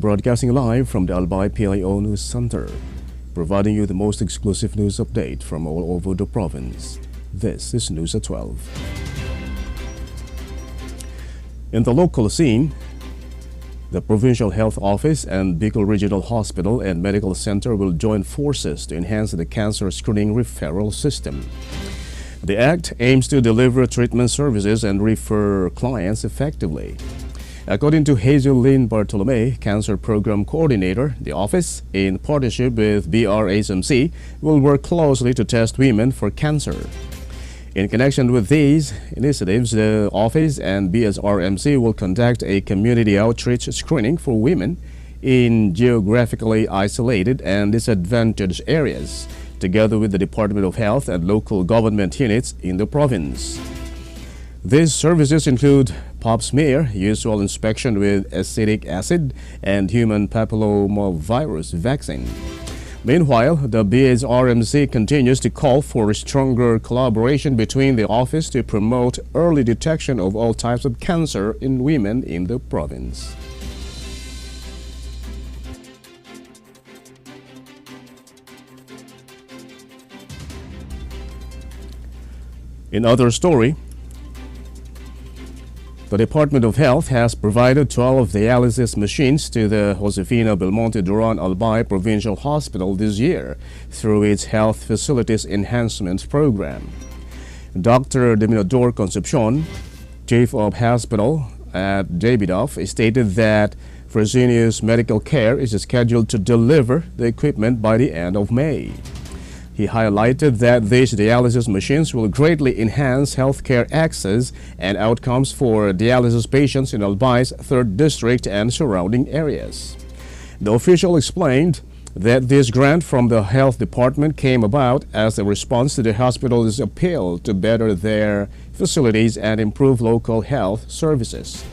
broadcasting live from the Albay PIO News Center, providing you the most exclusive news update from all over the province. This is News at 12. In the local scene, the Provincial Health Office and Bicol Regional Hospital and Medical Center will join forces to enhance the cancer screening referral system. The act aims to deliver treatment services and refer clients effectively. According to Hazel Lynn Bartolome, Cancer Program Coordinator, the office, in partnership with BRHMC, will work closely to test women for cancer. In connection with these initiatives, the office and BSRMC will conduct a community outreach screening for women in geographically isolated and disadvantaged areas, together with the Department of Health and local government units in the province. These services include pap smear, usual inspection with acetic acid, and human papillomavirus vaccine. Meanwhile, the BSRMC continues to call for a stronger collaboration between the office to promote early detection of all types of cancer in women in the province. In other story, the Department of Health has provided 12 dialysis machines to the Josefina Belmonte Duran Albay Provincial Hospital this year through its Health Facilities Enhancement Program. Dr. Dominador Concepcion, Chief of Hospital at JBDOF, stated that Fresenius Medical Care is scheduled to deliver the equipment by the end of May. He highlighted that these dialysis machines will greatly enhance healthcare access and outcomes for dialysis patients in Albay's 3rd District and surrounding areas. The official explained that this grant from the Health Department came about as a response to the hospital's appeal to better their facilities and improve local health services.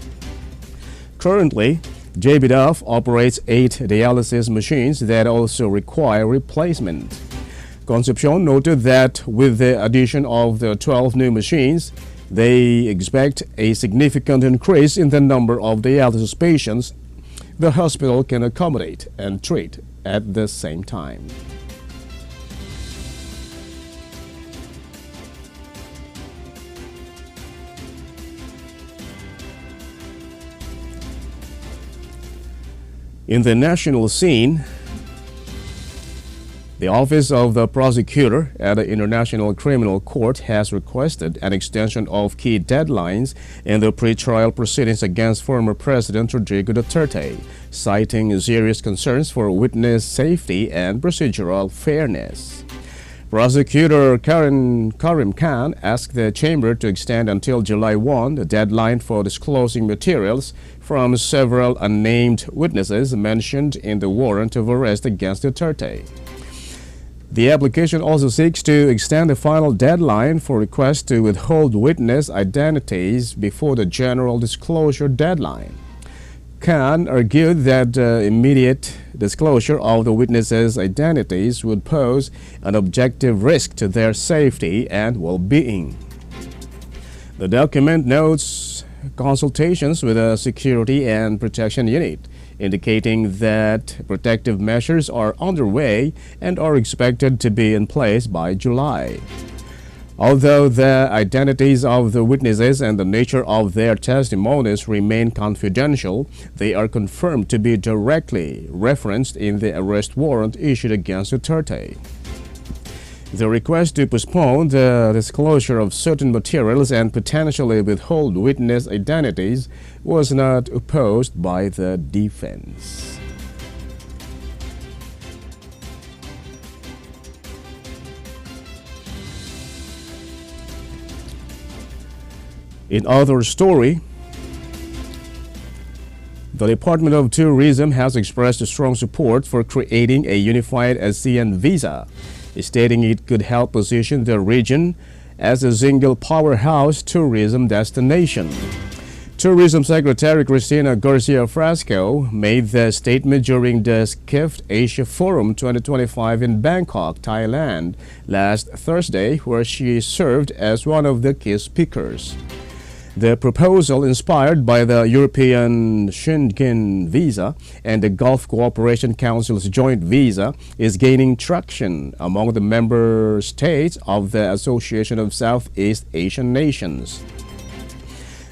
Currently, JBDOF operates 8 dialysis machines that also require replacement. Concepcion noted that with the addition of the 12 new machines, they expect a significant increase in the number of dialysis patients the hospital can accommodate and treat at the same time. In the national scene, the Office of the Prosecutor at the International Criminal Court has requested an extension of key deadlines in the pre-trial proceedings against former President Rodrigo Duterte, citing serious concerns for witness safety and procedural fairness. Prosecutor Karim Khan asked the chamber to extend until July 1 the deadline for disclosing materials from several unnamed witnesses mentioned in the warrant of arrest against Duterte. The application also seeks to extend the final deadline for requests to withhold witness identities before the general disclosure deadline. Khan argued that immediate disclosure of the witnesses' identities would pose an objective risk to their safety and well-being. The document notes consultations with a security and protection unit, indicating that protective measures are underway and are expected to be in place by July. Although the identities of the witnesses and the nature of their testimonies remain confidential, they are confirmed to be directly referenced in the arrest warrant issued against Duterte. The request to postpone the disclosure of certain materials and potentially withhold witness identities was not opposed by the defense. In other story, the Department of Tourism has expressed strong support for creating a unified ASEAN visa, stating it could help position the region as a single powerhouse tourism destination. Tourism Secretary Cristina Garcia Frasco made the statement during the SCIFT Asia Forum 2025 in Bangkok, Thailand, last Thursday, where she served as one of the key speakers. The proposal, inspired by the European Schengen visa and the Gulf Cooperation Council's joint visa, is gaining traction among the member states of the Association of Southeast Asian Nations.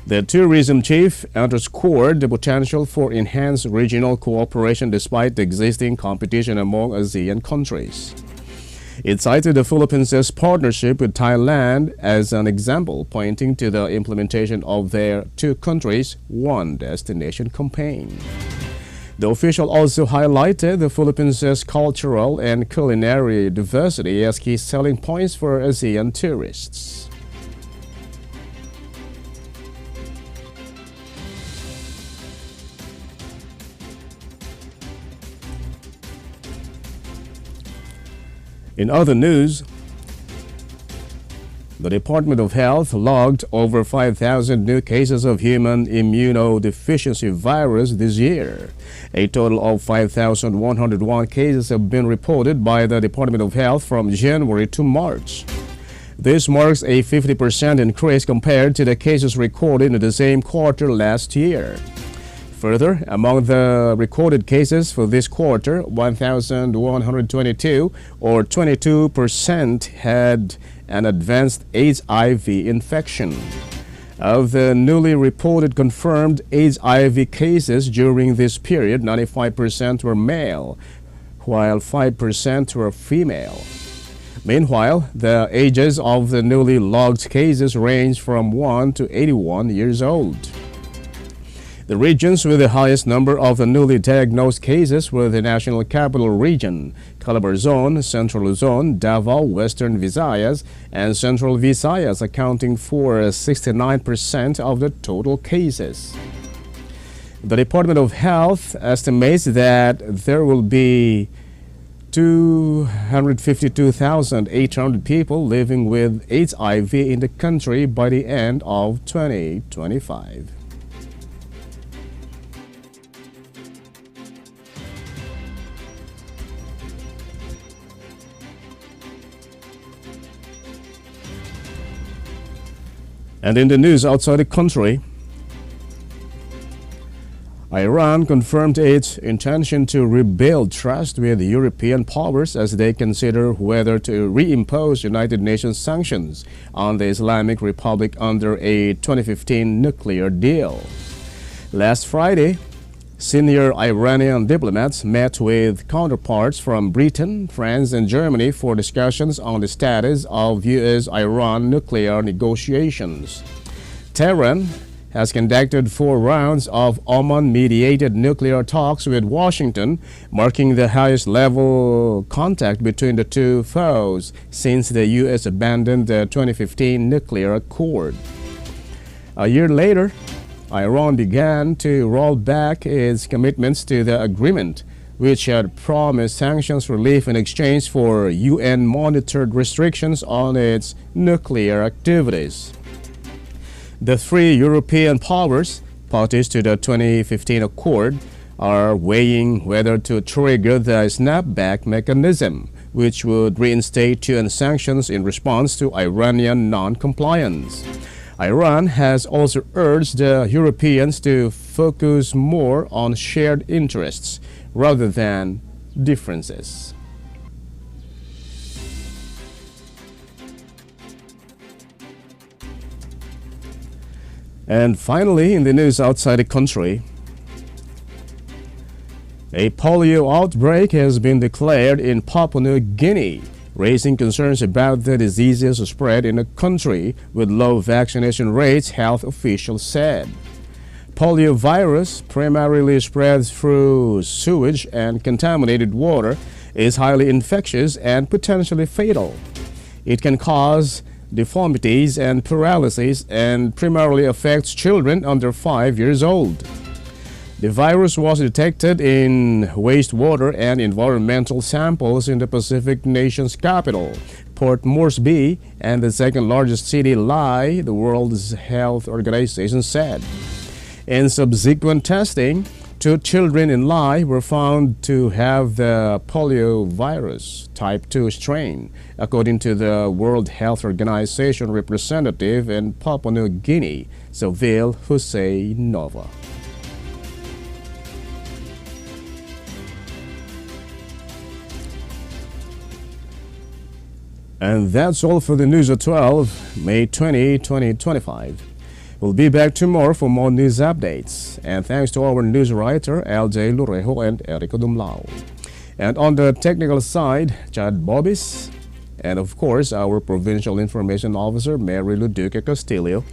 The tourism chief underscored the potential for enhanced regional cooperation despite the existing competition among ASEAN countries. It cited the Philippines' partnership with Thailand as an example, pointing to the implementation of their two countries, one destination campaign. The official also highlighted the Philippines' cultural and culinary diversity as key selling points for ASEAN tourists. In other news, the Department of Health logged over 5,000 new cases of human immunodeficiency virus this year. A total of 5,101 cases have been reported by the Department of Health from January to March. This marks a 50% increase compared to the cases recorded in the same quarter last year. Further, among the recorded cases for this quarter, 1,122 or 22% had an advanced HIV infection. Of the newly reported confirmed HIV cases during this period, 95% were male, while 5% were female. Meanwhile, the ages of the newly logged cases range from 1 to 81 years old. The regions with the highest number of the newly diagnosed cases were the National Capital Region, Calabar Zone, Central Luzon, Davao, Western Visayas, and Central Visayas, accounting for 69% of the total cases. The Department of Health estimates that there will be 252,800 people living with HIV in the country by the end of 2025. And in the news outside the country, Iran confirmed its intention to rebuild trust with European powers as they consider whether to reimpose United Nations sanctions on the Islamic Republic under a 2015 nuclear deal. Last Friday, senior Iranian diplomats met with counterparts from Britain, France, and Germany for discussions on the status of U.S.-Iran nuclear negotiations. Tehran has conducted 4 rounds of Oman-mediated nuclear talks with Washington, marking the highest level contact between the two foes since the U.S. abandoned the 2015 nuclear accord. A year later, Iran began to roll back its commitments to the agreement, which had promised sanctions relief in exchange for UN-monitored restrictions on its nuclear activities. The 3 European powers, parties to the 2015 accord, are weighing whether to trigger the snapback mechanism, which would reinstate UN sanctions in response to Iranian non-compliance. Iran has also urged the Europeans to focus more on shared interests rather than differences. And finally, in the news outside the country, a polio outbreak has been declared in Papua New Guinea, raising concerns about the disease's spread in a country with low vaccination rates, health officials said. Polio virus, primarily spread through sewage and contaminated water, is highly infectious and potentially fatal. It can cause deformities and paralysis and primarily affects children under 5 years old. The virus was detected in wastewater and environmental samples in the Pacific nation's capital, Port Moresby, and the second largest city, Lae, the World Health Organization said. In subsequent testing, 2 children in Lai were found to have the polio virus type 2 strain, according to the World Health Organization representative in Papua New Guinea, Saville Hussein Nova. And that's all for the News at 12, May 20, 2025. We'll be back tomorrow for more news updates. And thanks to our news writer, Albay PIO and Erico Dumlao. And on the technical side, Chad Bobis. And of course, our Provincial Information Officer, Mary Luduque Castillo.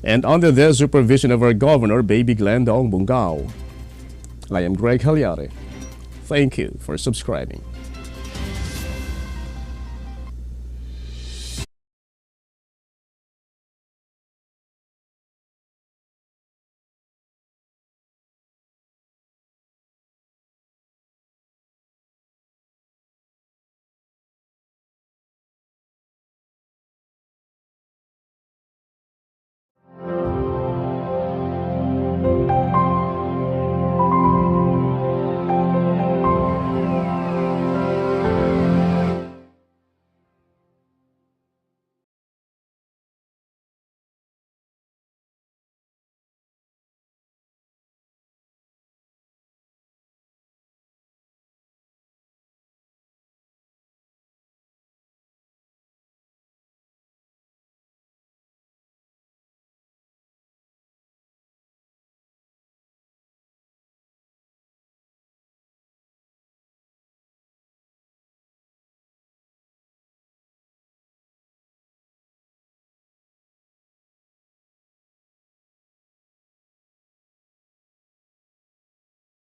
And under the supervision of our Governor, Baby Glendong Bungao. I am Greg Hallare. Thank you for subscribing.